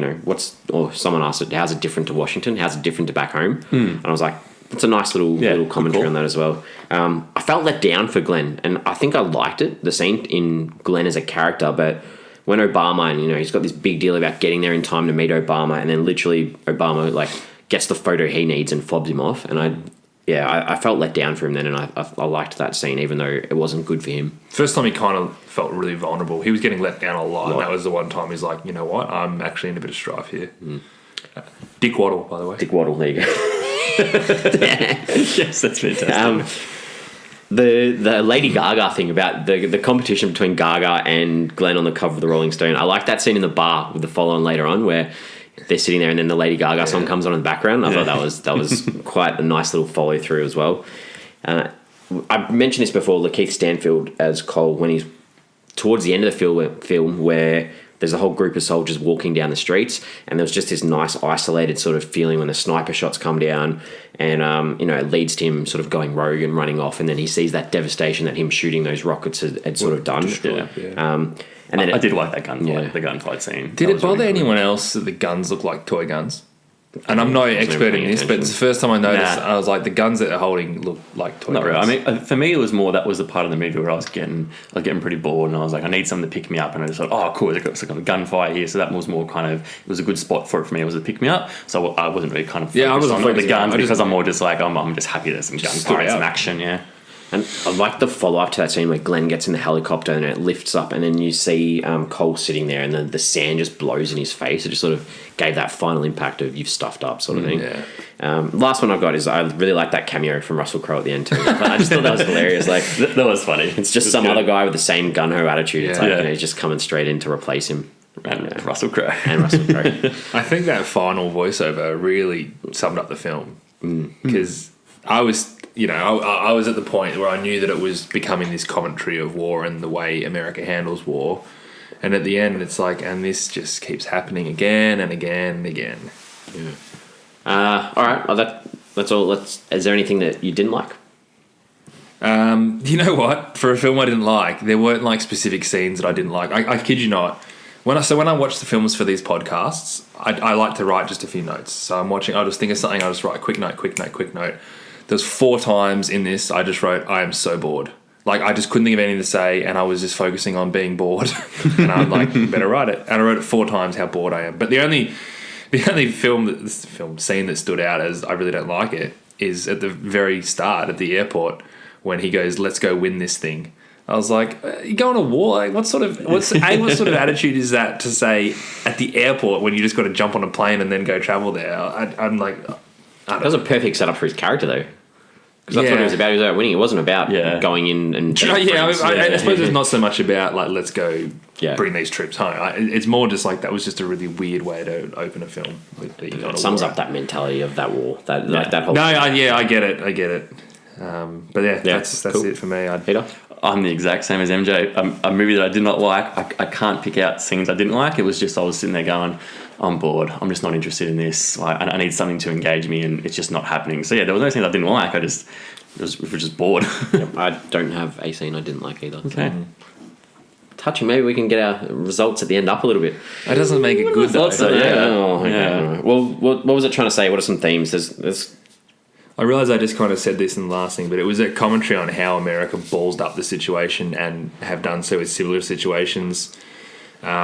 or someone asked it, how's it different to Washington? How's it different to back home? And I was like, it's a nice little commentary on that as well. I felt let down for Glenn, and I think I liked it, the scene in Glenn as a character, but when Obama, and he's got this big deal about getting there in time to meet Obama, and then literally Obama like gets the photo he needs and fobs him off, and I felt let down for him then, and I liked that scene, even though it wasn't good for him. First time he kind of felt really vulnerable. He was getting let down a lot, and that was the one time he's like, you know what, I'm actually in a bit of strife here. Dick Waddle, by the way. Dick Waddle, there you go. Yes, that's fantastic. The Lady Gaga thing about the competition between Gaga and Glenn on the cover of the Rolling Stone. I like that scene in the bar with the follow-on later on where they're sitting there and then the Lady Gaga song comes on in the background. I thought that was quite a nice little follow-through as well. I mentioned this before, Lakeith Stanfield as Cole, when he's towards the end of the film where there's a whole group of soldiers walking down the streets, and there was just this nice isolated sort of feeling when the sniper shots come down, and it leads to him sort of going rogue and running off, and then he sees that devastation that him shooting those rockets had sort of done. And then I did like that gunfight, the gunfight scene. Did it bother anyone else that the guns look like toy guns? And I'm no Wasn't expert in paying this, but attention. it's the first time I noticed. Nah. I was like, the guns that they're holding look like toy Not guns. really. I mean, for me, it was more that was the part of the movie where I was getting pretty bored, and I was like, I need something to pick me up, and I just thought, oh, cool, there's like a gunfight here, so that was more kind of, it was a good spot for it for me. It was to pick me up, so I wasn't really kind of focused I wasn't on the focusing guns on it. because I'm more just like I'm just happy there's some gunfight, out. some action, yeah. And I like the follow-up to that scene where Glenn gets in the helicopter and it lifts up and then you see Cole sitting there and the sand just blows in his face. It just sort of gave that final impact of you've stuffed up sort of thing. Yeah. Last one I've got is I really like that cameo from Russell Crowe at the end too. I just thought that was hilarious. Like That was funny. it's just some other guy with the same gun-ho attitude. It's like, Yeah. you know, he's just coming straight in to replace him. And Russell Crowe. And Russell Crowe. I think that final voiceover really summed up the film because I was, I was at the point where I knew that it was becoming this commentary of war and the way America handles war, and at the end it's like, and this just keeps happening again and again and again. All right, well, that's all. Is there anything that you didn't like? You know what? For a film I didn't like, there weren't like specific scenes that I didn't like. I kid you not. When I watch the films for these podcasts, I like to write just a few notes. So I'll just think of something, I'll just write quick note. There's 4 times in this I just wrote, I am so bored. Like, I just couldn't think of anything to say, and I was just focusing on being bored. And I'm like, better write it. And I wrote it 4 times how bored I am. But the only film scene that stood out as I really don't like it is at the very start at the airport when he goes, let's go win this thing. I was like, you go on a war? Like, what sort of attitude is that to say at the airport when you just got to jump on a plane and then go travel there? I'm like, That was a perfect setup for his character though. Because that's what it was about. He was about winning. It wasn't about going in and... I suppose it's not so much about, like, let's go bring these troops home. It's more just like that was just a really weird way to open a film. It sums up that mentality of that war. That whole... I get it. But that's cool. it for me. Peter? I'm the exact same as MJ. A movie that I did not like. I can't pick out scenes I didn't like. It was just I was sitting there going, I'm bored. I'm just not interested in this. I need something to engage me, and it's just not happening. So there was no scene I didn't like. I was just bored. I don't have a scene I didn't like either. Okay. Touching, maybe we can get our results at the end up a little bit. That doesn't make it good, though. So, Okay. Well, what was it trying to say? What are some themes? There's I realise I just kind of said this in the last thing, but it was a commentary on how America ballsed up the situation and have done so with similar situations,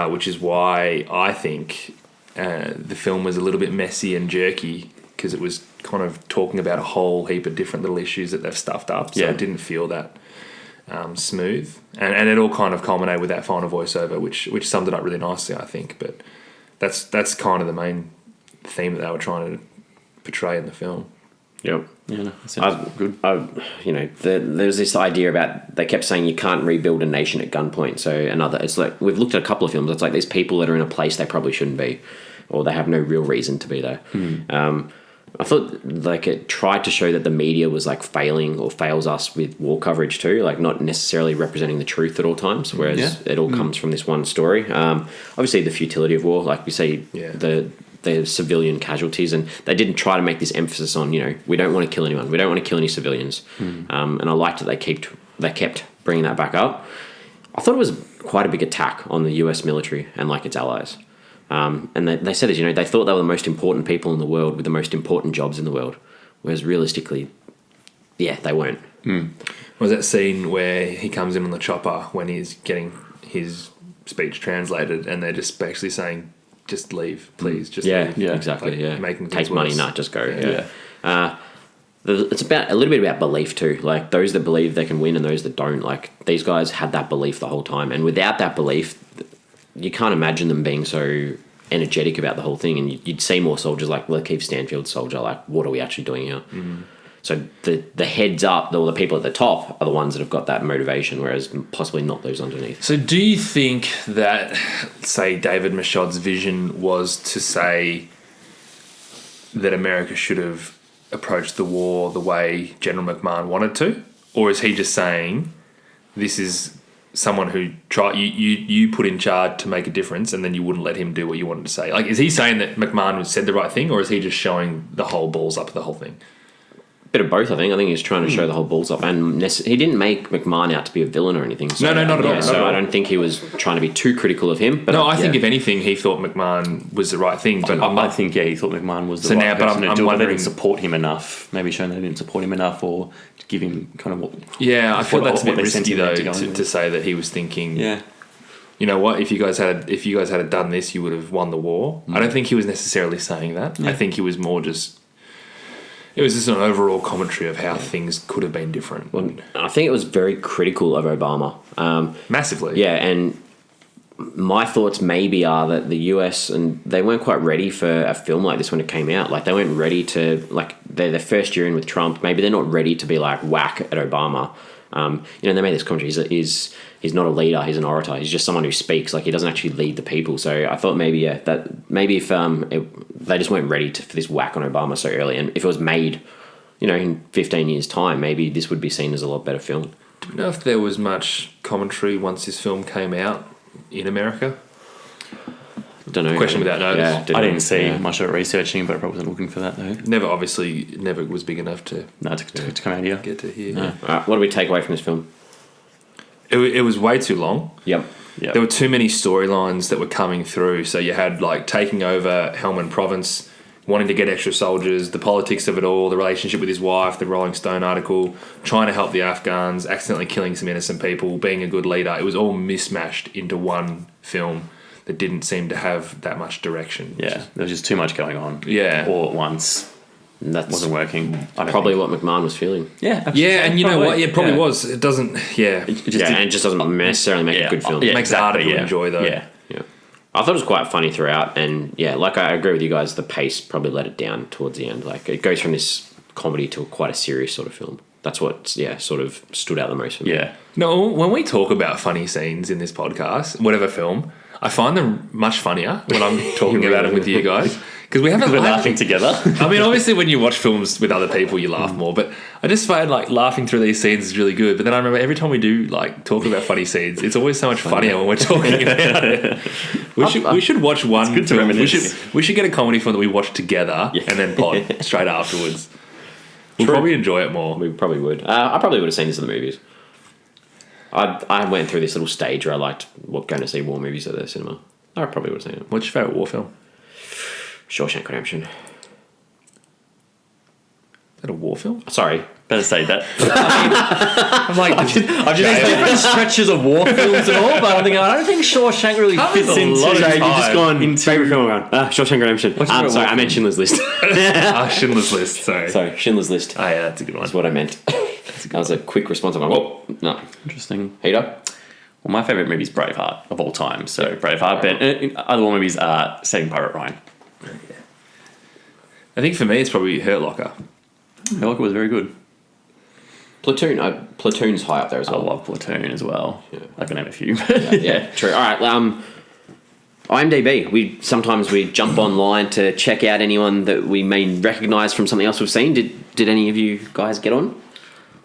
which is why I think the film was a little bit messy and jerky because it was kind of talking about a whole heap of different little issues that they've stuffed up. So it didn't feel that smooth. And it all kind of culminated with that final voiceover, which summed it up really nicely, I think. But that's kind of the main theme that they were trying to portray in the film. Yep. Yeah, no, that sounds good. There's this idea about they kept saying you can't rebuild a nation at gunpoint. So it's like we've looked at a couple of films. It's like these people that are in a place they probably shouldn't be, or they have no real reason to be there. I thought like it tried to show that the media was like failing or fails us with war coverage too, like not necessarily representing the truth at all times, whereas it all comes from this one story. Obviously the futility of war, like we see the civilian casualties, and they didn't try to make this emphasis on, we don't want to kill anyone. We don't want to kill any civilians. And I liked that they kept bringing that back up. I thought it was quite a big attack on the US military and like its allies. And they said this, they thought they were the most important people in the world with the most important jobs in the world. Whereas realistically, they weren't. Was that scene where he comes in on the chopper when he's getting his speech translated and they're just basically saying, just leave, please, just leave. Yeah, exactly, like, making take money, just go. Yeah. It's about a little bit about belief too. Like those that believe they can win and those that don't. Like these guys had that belief the whole time, and without that belief, you can't imagine them being so energetic about the whole thing. And you'd see more soldiers like Lakeith Stanfield's soldier. Like, what are we actually doing here? So the heads up, or the people at the top, are the ones that have got that motivation, whereas possibly not those underneath. So do you think that, say, David Michod's vision was to say that America should have approached the war the way General McMahon wanted to? Or is he just saying this is someone who you put in charge to make a difference and then you wouldn't let him do what you wanted to say? Like, is he saying that McMahon said the right thing, or is he just showing the whole balls up of the whole thing? bit of both, I think. I think he was trying to show the whole balls up. And he didn't make McMahon out to be a villain or anything. So, No, not at all. So I don't think he was trying to be too critical of him. But I think if anything, he thought McMahon was the right thing. But I think, he thought McMahon was the right person to do it. They didn't support him enough. Maybe showing they didn't support him enough or to give him kind of what... Yeah, I feel that's a bit risky, though, to say that he was thinking... Yeah. You know what? If you guys had done this, you would have won the war. I don't think he was necessarily saying that. Yeah. I think he was more just... It was just an overall commentary of how things could have been different. Well, I think it was very critical of Obama. Massively. Yeah, and my thoughts maybe are that the US, and they weren't quite ready for a film like this when it came out. Like, they weren't ready to... Like, they're their first year in with Trump. Maybe they're not ready to be, like, whack at Obama. They made this commentary. He's not a leader. He's an orator. He's just someone who speaks. Like, he doesn't actually lead the people. So I thought maybe if they just weren't ready for this whack on Obama so early, and if it was made, in 15 years' time, maybe this would be seen as a lot better film. Do we know if there was much commentary once this film came out in America? Don't know. Question without notice. I didn't see much of it researching, but I probably wasn't looking for that though. Never was big enough to come out here. Get to here. No. All right, what do we take away from this film? It was way too long. Yep. There were too many storylines that were coming through. So you had like taking over Helmand Province, wanting to get extra soldiers, the politics of it all, the relationship with his wife, the Rolling Stone article, trying to help the Afghans, accidentally killing some innocent people, being a good leader. It was all mismatched into one film that didn't seem to have that much direction. Yeah, there was just too much going on. Yeah. All at once. That wasn't working. Probably what McMahon was feeling. Yeah, absolutely. Yeah, and you know what? Yeah, probably was. It doesn't... Yeah. And it just doesn't necessarily make a good film. It makes it harder to enjoy, though. Yeah. I thought it was quite funny throughout, and like I agree with you guys, the pace probably let it down towards the end. Like, it goes from this comedy to quite a serious sort of film. That's what, sort of stood out the most for me. Yeah. No, when we talk about funny scenes in this podcast, whatever film, I find them much funnier when I'm talking about them with you guys. Because we're laughing together. I mean, obviously, when you watch films with other people, you laugh more. But I just find like laughing through these scenes is really good. But then I remember every time we do like talk about funny scenes, it's always so much funnier when we're talking about it. We should watch one film. We should get a comedy film that we watch together and then pod straight afterwards. We'll probably enjoy it more. We probably would. I probably would have seen this in the movies. I went through this little stage where I liked going to see war movies at the cinema. I probably would have seen it. What's your favourite war film? Shawshank Redemption. Is that a war film? Sorry. Better say that. I'm like, I've just different stretches of war films and all, but I don't think Shawshank really fits into. Sorry, you've just gone favourite film. Shawshank Redemption. Sorry, I meant Schindler's List. Schindler's List. Sorry, Schindler's List. Oh yeah, that's a good one. That's what I meant. That was a quick response. I'm like, whoa, no. Interesting. Heater? Well, my favourite movie is Braveheart of all time. So Braveheart, but other war movies are Saving Private Ryan. I think for me, it's probably Hurt Locker. Hurt Locker was very good. Platoon. Platoon's high up there as well. I love Platoon as well. Yeah. I can name a few. Yeah, true. All right. IMDb. We sometimes jump online to check out anyone that we may recognise from something else we've seen. Did any of you guys get on?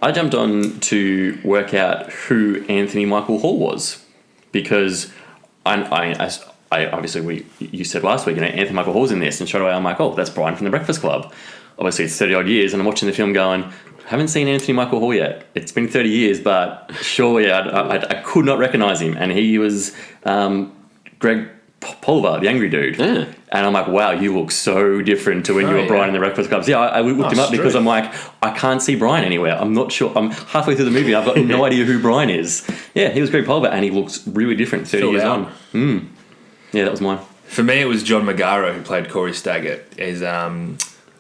I jumped on to work out who Anthony Michael Hall was because I obviously you said last week, Anthony Michael Hall's in this, and straight away I'm like, oh, that's Brian from The Breakfast Club. Obviously, it's 30 odd years, and I'm watching the film going, haven't seen Anthony Michael Hall yet. It's been 30 years, but surely I could not recognise him, and he was Greg Pulver, the angry dude. Yeah. And I'm like, wow, you look so different to when you were Brian in The Breakfast Club. Yeah, I looked him up because I'm like, I can't see Brian anywhere. I'm not sure. I'm halfway through the movie. I've got no idea who Brian is. Yeah, he was Greg Pulver, and he looks really different 30 years on. Yeah, that was mine. For me, it was John Magaro who played Corey Staggett. His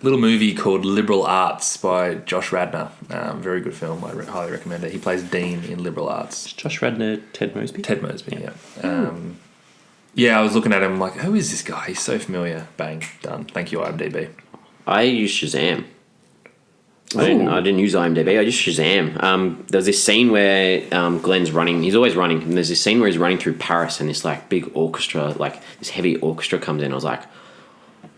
little movie called Liberal Arts by Josh Radnor. Very good film. I highly recommend it. He plays Dean in Liberal Arts. Is Josh Radnor Ted Mosby? Ted Mosby, yeah. Yeah, I was looking at him like, who is this guy? He's so familiar. Bang, done. Thank you, IMDb. I used Shazam. I didn't use IMDb. I used Shazam. There's this scene where Glenn's running. He's always running. And there's this scene where he's running through Paris, and this like big orchestra, like this heavy orchestra comes in. I was like,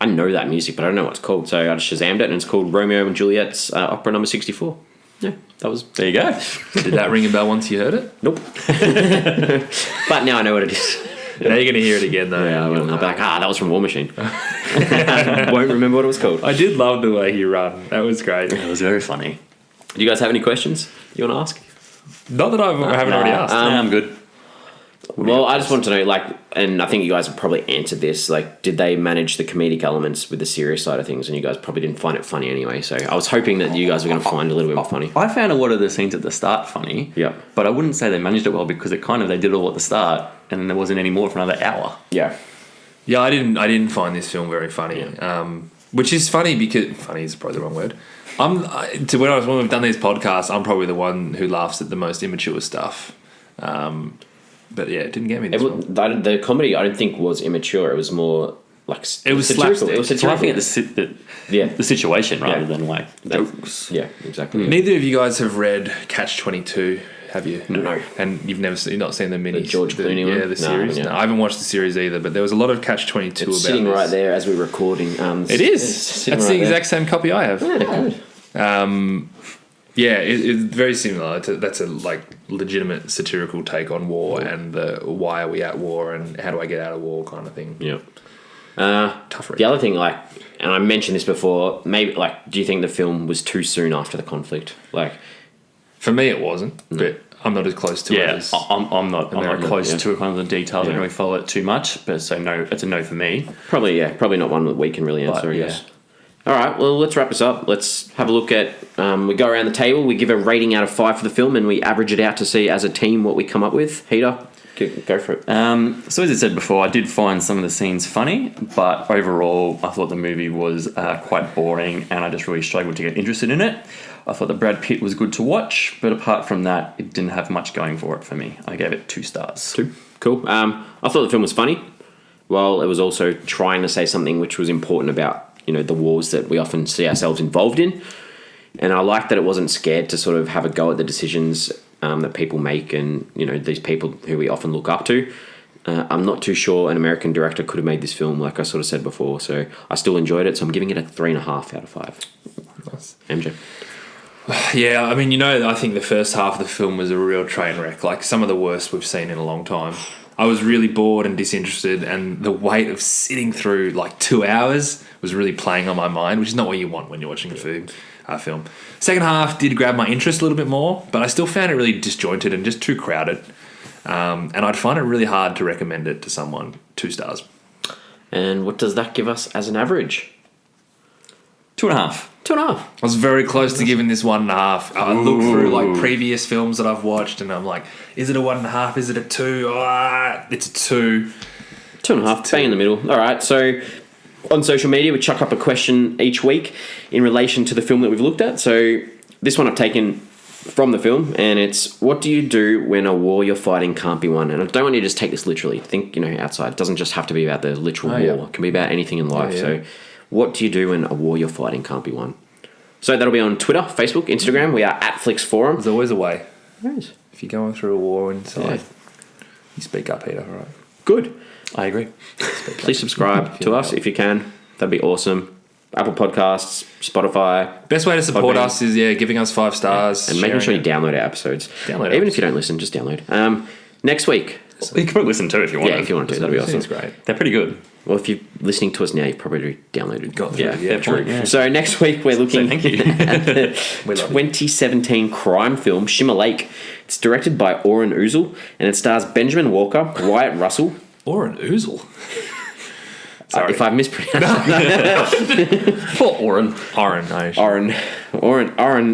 I know that music, but I don't know what it's called. So I just Shazammed it, and it's called Romeo and Juliet's Opera Number 64. Yeah, that was... There you go. Did that ring a bell once you heard it? Nope. But now I know what it is. Now you're going to hear it again, though. Yeah, I'll be like, that was from War Machine. Won't remember what it was called. I did love the way he ran. That was great. It was very funny. Do you guys have any questions you want to ask? Not that I haven't already asked. I'm good. Well, I just want to know, and I think you guys have probably answered this, did they manage the comedic elements with the serious side of things? And you guys probably didn't find it funny anyway, so I was hoping that you guys were going to find it a little bit more funny. I found a lot of the scenes at the start funny, but I wouldn't say they managed it well because they did it all at the start and then there wasn't any more for another hour. Yeah. Yeah, I didn't find this film very funny, which is funny because... Funny is probably the wrong word. When we've done these podcasts, I'm probably the one who laughs at the most immature stuff. But yeah, it didn't get me this one. The comedy, I don't think, was immature. It was more it was satirical. It was It's laughing at the situation rather than jokes. Yeah, exactly. Neither of you guys have read Catch-22, have you? No. And you've not seen the mini... The George Clooney one? Yeah, the series. No, I haven't watched the series either, but there was a lot of Catch-22 about It's sitting this. right there as we're recording. It is. That's the exact same copy I have. Yeah, good. Yeah, it's very similar. That's a legitimate satirical take on war and the why are we at war and how do I get out of war kind of thing. Yeah. Tough read. The other thing, and I mentioned this before, maybe do you think the film was too soon after the conflict? For me, it wasn't, but I'm not as close to it as... I'm not close to kind of the details. I don't really follow it too much, but so no, it's a no for me. Probably not one that we can really answer, I guess. All right, well, let's wrap this up. Let's have a look at... we go around the table, we give a rating out of 5 for the film, and we average it out to see, as a team, what we come up with. Heater, go for it. So as I said before, I did find some of the scenes funny, but overall, I thought the movie was quite boring, and I just really struggled to get interested in it. I thought that Brad Pitt was good to watch, but apart from that, it didn't have much going for it for me. I gave it 2 stars. 2? Cool. I thought the film was funny, while it was also trying to say something which was important about the wars that we often see ourselves involved in. And I like that it wasn't scared to sort of have a go at the decisions that people make and, these people who we often look up to. I'm not too sure an American director could have made this film, like I sort of said before. So I still enjoyed it. So I'm giving it a 3.5 out of 5. Nice. MJ. Yeah, I mean, I think the first half of the film was a real train wreck. Some of the worst we've seen in a long time. I was really bored and disinterested, and the weight of sitting through 2 hours was really playing on my mind, which is not what you want when you're watching a film. Second half did grab my interest a little bit more, but I still found it really disjointed and just too crowded. And I'd find it really hard to recommend it to someone. 2 stars. And what does that give us as an average? 2.5. 2.5. I was very close to giving this 1.5. I looked through previous films that I've watched, and I'm like, is it a 1.5? Is it a 2? It's a 2. 2.5. Bang in the middle. All right. So on social media, we chuck up a question each week in relation to the film that we've looked at. So this one I've taken from the film, and it's, what do you do when a war you're fighting can't be won? And I don't want you to just take this literally. Think, outside. It doesn't just have to be about the literal war. Yeah. It can be about anything in life. So what do you do when a war you're fighting can't be won? So that'll be on Twitter, Facebook, Instagram. We are at Flix Forum. There's always a way. There is. If you're going through a war inside, you speak up, Peter. All right. Good. I agree. Please subscribe to us if you can. That'd be awesome. Apple Podcasts, Spotify. Best way to support us is giving us 5 stars. And making sure you download our episodes. Even if you don't listen, just download. Next week. You can probably listen to it if you want. Yeah, if you want to. That'd be awesome. It's great. They're pretty good. Well, if you're listening to us now, you've probably downloaded. Got through. Yeah, true. Yeah. So next week we're looking thank you. at the 2017 crime film Shimmer Lake. It's directed by Oren Uzel and it stars Benjamin Walker, Wyatt Russell. Oren Uzel? Sorry. If I've mispronounced it. Poor Oren. Oren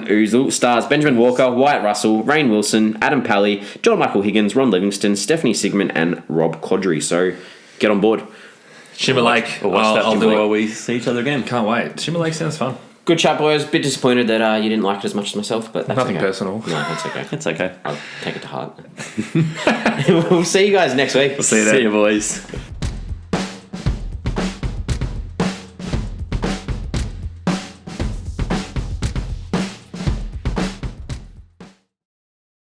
Uzel stars Benjamin Walker, Wyatt Russell, Rainn Wilson, Adam Pally, John Michael Higgins, Ron Livingston, Stephanie Sigmund, and Rob Quadri. So get on board. Shimmer Lake. We'll watch that before we see each other again. Can't wait. Shimmer Lake sounds fun. Good chat, boys. Bit disappointed that you didn't like it as much as myself, but that's nothing okay. personal. No, that's okay. It's okay. I'll take it to heart. We'll see you guys next week. We'll see you then. See you, boys.